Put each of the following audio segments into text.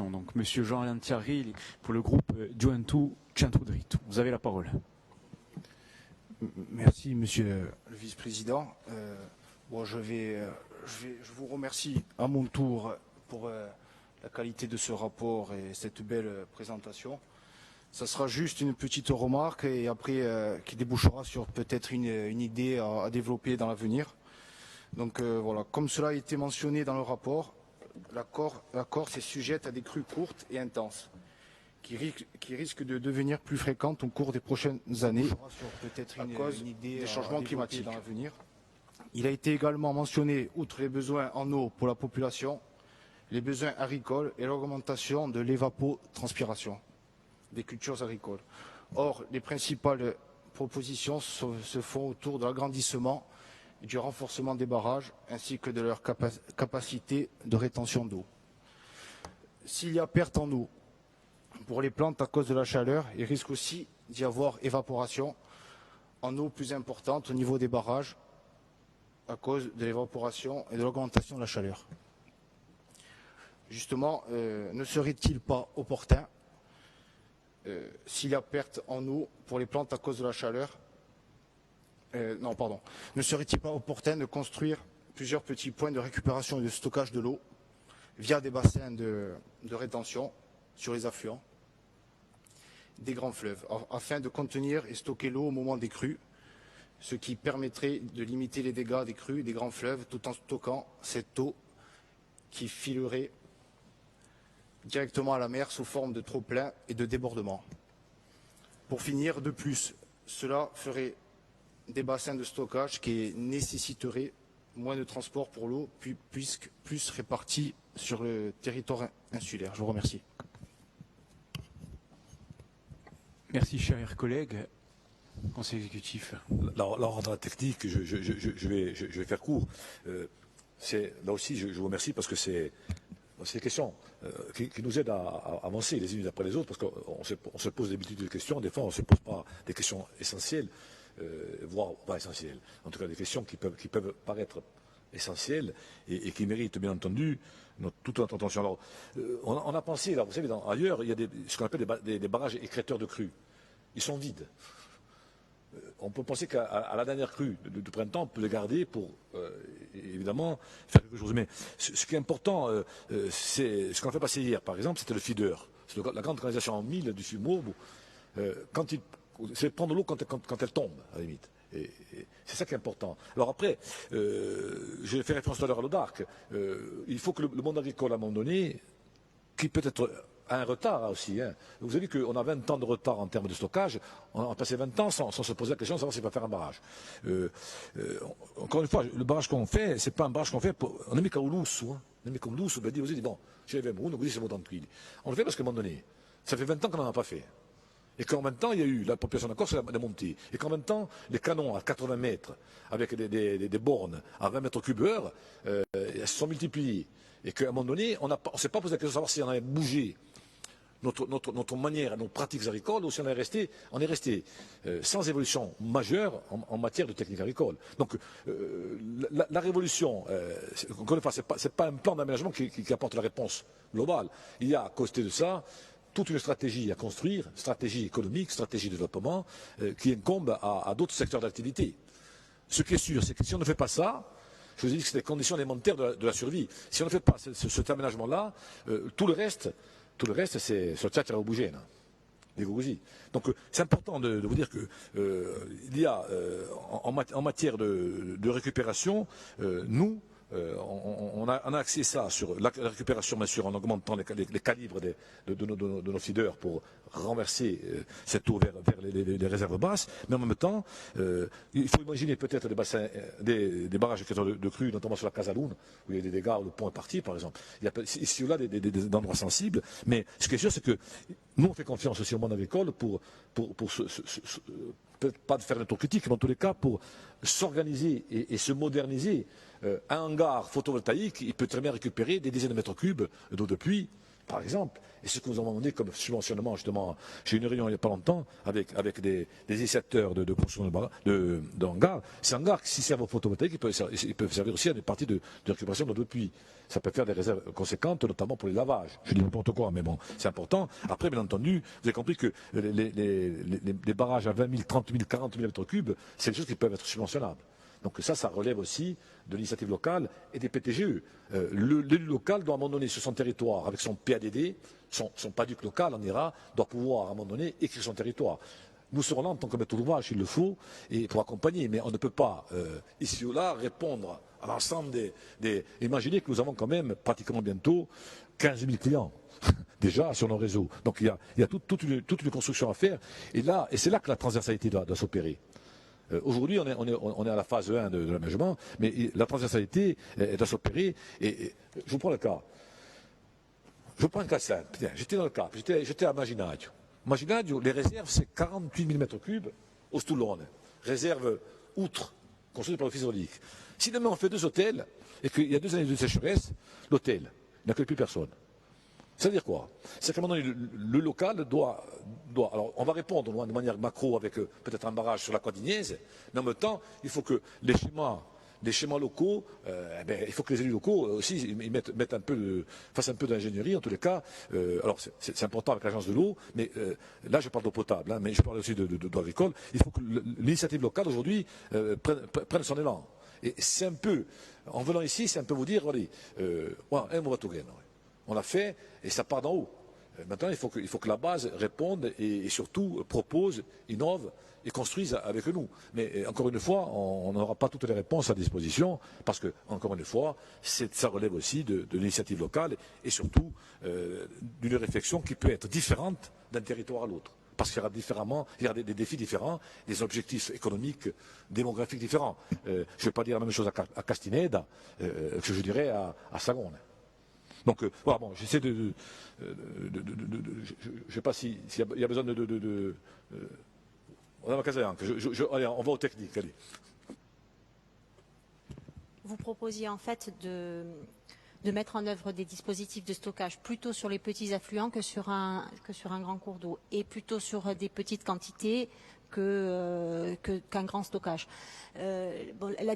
présentation. Donc, Monsieur Jean-Alain Thierry pour le groupe Gioventù Centrodritto. Vous avez la parole. Merci, Monsieur le Vice-président. Je vous remercie à mon tour pour la qualité de ce rapport et cette belle présentation. Ça sera juste une petite remarque et après qui débouchera sur peut-être une idée à développer dans l'avenir. Donc voilà, comme cela a été mentionné dans le rapport, la Corse est sujette à des crues courtes et intenses qui risquent de devenir plus fréquentes au cours des prochaines années à cause des changements climatiques dans l'avenir. Il a été également mentionné, outre les besoins en eau pour la population, les besoins agricoles et l'augmentation de l'évapotranspiration des cultures agricoles. Or, les principales propositions se font autour de l'agrandissement et du renforcement des barrages ainsi que de leur capacité de rétention d'eau. S'il y a perte en eau pour les plantes à cause de la chaleur, il risque aussi d'y avoir évaporation en eau plus importante au niveau des barrages à cause de l'évaporation et de l'augmentation de la chaleur. Justement, ne serait-il pas opportun, s'il y a perte en eau pour les plantes à cause de la chaleur, ne serait-il pas opportun de construire plusieurs petits points de récupération et de stockage de l'eau via des bassins de rétention sur les affluents des grands fleuves, afin de contenir et stocker l'eau au moment des crues, ce qui permettrait de limiter les dégâts des crues des grands fleuves tout en stockant cette eau qui filerait directement à la mer sous forme de trop-plein et de débordement. Pour finir, de plus, cela ferait des bassins de stockage qui nécessiteraient moins de transport pour l'eau, puisque plus répartis sur le territoire insulaire. Je vous remercie. Merci, chers collègues. Conseil exécutif. Dans la technique, je vais faire court. Là aussi, je vous remercie parce que c'est des questions qui nous aident à avancer les unes après les autres, parce qu'on se pose des multitudes de questions. Des fois, on ne se pose pas des questions essentielles, voire pas essentielles. En tout cas, des questions qui peuvent paraître essentielles et qui méritent, bien entendu, toute notre attention. Alors, on a pensé, là, vous savez, ailleurs, il y a ce qu'on appelle des barrages écrêteurs de crues. Ils sont vides. On peut penser qu'à la dernière crue du printemps, on peut les garder pour, évidemment, faire quelque chose. Mais ce qui est important, c'est ce qu'on a fait passer hier, par exemple, c'était le feeder. C'est la grande canalisation en 1000 du Fumo. C'est prendre l'eau quand elle tombe, à la limite. Et c'est ça qui est important. Alors après, j'ai fait référence tout à l'heure à l'Audarc. Il faut que le monde agricole, à un moment donné, qui peut être un retard aussi. Hein. Vous avez vu qu'on a 20 ans de retard en termes de stockage. On a passé 20 ans sans se poser la question de savoir s'il va faire un barrage. Encore une fois, le barrage qu'on fait, c'est pas un barrage qu'on fait pour... On est mis comme Loussou. On est mis comme Loussou. Ben, vous dites, bon, chez les Vemoun, vous dites, c'est mon tranquille. On le fait parce qu'à un moment donné, ça fait 20 ans qu'on n'en a pas fait. Et qu'en même temps, il y a eu la population de Corse, elle a monté. Et qu'en même temps, les canons à 80 mètres, avec des bornes à 20 mètres cubes heure, elles se sont multipliées. Et qu'à un moment donné, on ne s'est pas posé la question de savoir si on avait bougé notre manière, nos pratiques agricoles, ou si on est resté sans évolution majeure en matière de technique agricole. Donc la révolution, encore une fois, c'est pas un plan d'aménagement qui apporte la réponse globale. Il y a à côté de ça toute une stratégie à construire, stratégie économique, stratégie de développement, qui incombe à d'autres secteurs d'activité. Ce qui est sûr, c'est que si on ne fait pas ça, je vous ai dit que c'est des conditions élémentaires de la survie. Si on ne fait pas cet aménagement-là, tout le reste, c'est sur le chat qui va bouger. Donc c'est important de vous dire que il y a en matière de récupération, nous, on a axé ça sur la récupération, bien sûr, en augmentant les calibres de nos feeders pour renverser cette eau vers les réserves basses, mais en même temps, il faut imaginer peut-être des bassins, des barrages de crues, notamment sur la Casaloune, où il y a des dégâts, où le pont est parti, par exemple. Il y a ici ou là des endroits sensibles, mais ce qui est sûr, c'est que nous, on fait confiance aussi au monde agricole pour peut-être pas de faire une autocritique, mais en tous les cas, pour s'organiser et se moderniser. Un hangar photovoltaïque, il peut très bien récupérer des dizaines de mètres cubes d'eau de pluie par exemple. Et ce que nous avons demandé comme subventionnement, justement, j'ai eu une réunion il n'y a pas longtemps avec des initiateurs de construction d'hangars. Ces hangars, s'ils servent au photovoltaïque, ils peuvent servir aussi à des parties de récupération de l'eau de pluie. Ça peut faire des réserves conséquentes, notamment pour les lavages. Je dis n'importe quoi, mais bon, c'est important. Après, bien entendu, vous avez compris que les barrages à 20 000, 30 000, 40 000 mètres cubes, c'est des choses qui peuvent être subventionnables. Donc ça relève aussi de l'initiative locale et des PTGE. L'élu local doit à un moment donné sur son territoire, avec son PADD, son PADUC local en IRA, doit pouvoir à un moment donné écrire son territoire. Nous serons là en tant que maître d'ouvrage s'il le faut, et pour accompagner, mais on ne peut pas, ici ou là, répondre à l'ensemble des. Imaginez que nous avons quand même pratiquement bientôt 15 000 clients. Déjà sur nos réseaux. Donc il y a toute une construction à faire. Et c'est là que la transversalité doit s'opérer. Aujourd'hui, on est à la phase 1 de l'aménagement, mais la transversalité doit s'opérer. Et je vous prends le cas. Je prends un cas simple. J'étais dans le Cap, j'étais à Maginadio. Maginadio, les réserves, c'est 48 000 mètres cubes au Stoulone. Réserve outre, construite par l'office hydraulique. Si demain on fait 2 hôtels, et qu'il y a 2 années de sécheresse, l'hôtel n'accueille plus personne. Ça veut dire quoi? C'est qu'à un moment donné, le local doit. Alors, on va répondre de manière macro avec peut-être un barrage sur la Quadiniaise, mais en même temps, il faut que les schémas locaux, il faut que les élus locaux aussi mettent fassent un peu d'ingénierie, en tous les cas. Alors, c'est important avec l'agence de l'eau, mais là, je parle d'eau potable, hein, mais je parle aussi d'eau agricole. Il faut que l'initiative locale, aujourd'hui, prenne son élan. Et c'est un peu, en venant ici, c'est un peu vous dire, allez, on va tout gagner. On l'a fait et ça part d'en haut. Maintenant, il faut que la base réponde et surtout propose, innove et construise avec nous. Mais encore une fois, on n'aura pas toutes les réponses à disposition parce que, encore une fois, ça relève aussi de l'initiative locale et surtout d'une réflexion qui peut être différente d'un territoire à l'autre. Parce qu'il y aura des défis différents, des objectifs économiques, démographiques différents. Je ne vais pas dire la même chose à Castineda que je dirais à Sagone. Donc voilà, bon, j'essaie je ne sais pas s'il y a besoin Madame Casayan, allez, on va aux techniques, allez. Vous proposiez en fait de mettre en œuvre des dispositifs de stockage plutôt sur les petits affluents que sur un grand cours d'eau et plutôt sur des petites quantités qu'un grand stockage. Les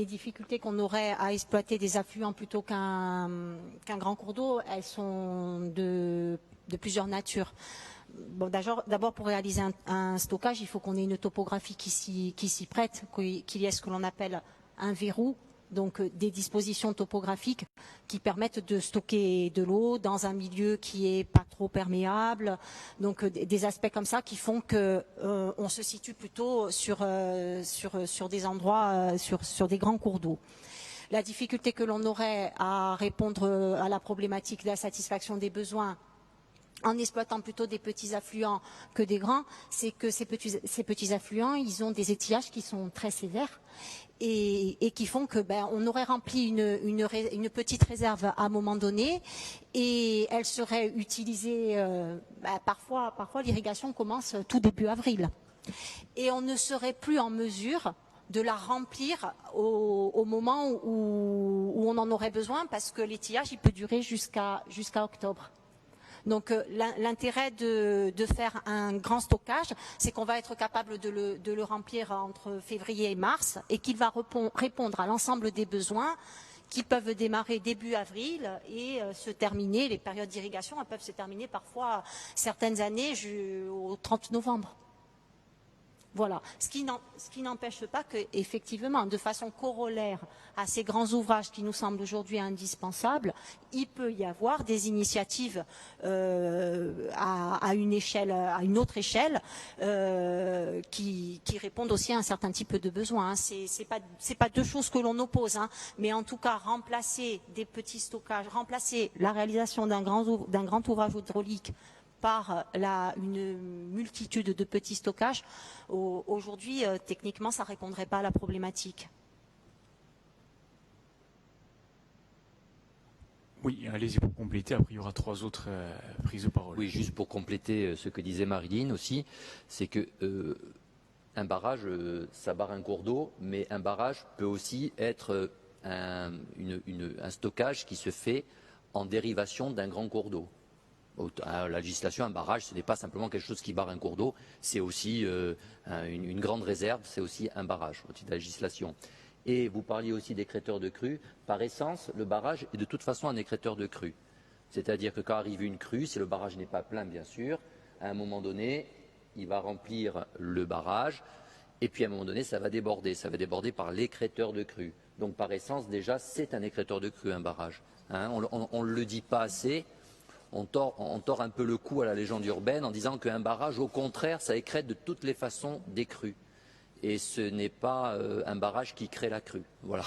difficultés qu'on aurait à exploiter des affluents plutôt qu'un grand cours d'eau, elles sont de plusieurs natures. Bon, d'abord, pour réaliser un stockage, il faut qu'on ait une topographie qui s'y prête, qu'il y ait ce que l'on appelle un verrou, donc des dispositions topographiques qui permettent de stocker de l'eau dans un milieu qui est pas trop perméable, donc des aspects comme ça qui font que on se situe plutôt sur des endroits, sur des grands cours d'eau. La difficulté que l'on aurait à répondre à la problématique de la satisfaction des besoins en exploitant plutôt des petits affluents que des grands, c'est que ces petits affluents, ils ont des étiages qui sont très sévères et qui font que on aurait rempli une petite réserve à un moment donné et elle serait utilisée parfois l'irrigation commence tout début avril et on ne serait plus en mesure de la remplir au moment où on en aurait besoin parce que l'étiage il peut durer jusqu'à octobre. Donc l'intérêt de faire un grand stockage, c'est qu'on va être capable de le remplir entre février et mars et qu'il va répondre à l'ensemble des besoins qui peuvent démarrer début avril et se terminer, les périodes d'irrigation elles peuvent se terminer parfois certaines années au 30 novembre. Voilà, ce qui n'empêche pas qu'effectivement, de façon corollaire à ces grands ouvrages qui nous semblent aujourd'hui indispensables, il peut y avoir des initiatives à une autre échelle, qui répondent aussi à un certain type de besoins. Hein. C'est pas deux choses que l'on oppose, hein, mais en tout cas remplacer des petits stockages, remplacer la réalisation d'un grand ouvrage hydraulique par une multitude de petits stockages, aujourd'hui, techniquement, ça ne répondrait pas à la problématique. Oui, allez-y pour compléter. Après, il y aura 3 autres prises de parole. Oui, juste pour compléter ce que disait Marilyn aussi, c'est que un barrage, ça barre un cours d'eau, mais un barrage peut aussi être un stockage qui se fait en dérivation d'un grand cours d'eau. La législation, un barrage, ce n'est pas simplement quelque chose qui barre un cours d'eau, c'est aussi une grande réserve, c'est aussi un barrage au titre de la législation. Et vous parliez aussi d'écrêteur de crue. Par essence, le barrage est de toute façon un écrêteur de crue. C'est-à-dire que quand arrive une crue, si le barrage n'est pas plein, bien sûr, à un moment donné, il va remplir le barrage, et puis à un moment donné, ça va déborder. Ça va déborder par l'écrêteur de crue. Donc par essence, déjà, c'est un écrêteur de crue, un barrage. Hein, on ne le dit pas assez. On tord un peu le cou à la légende urbaine en disant qu'un barrage, au contraire, ça écrète de toutes les façons des crues. Et ce n'est pas un barrage qui crée la crue. Voilà.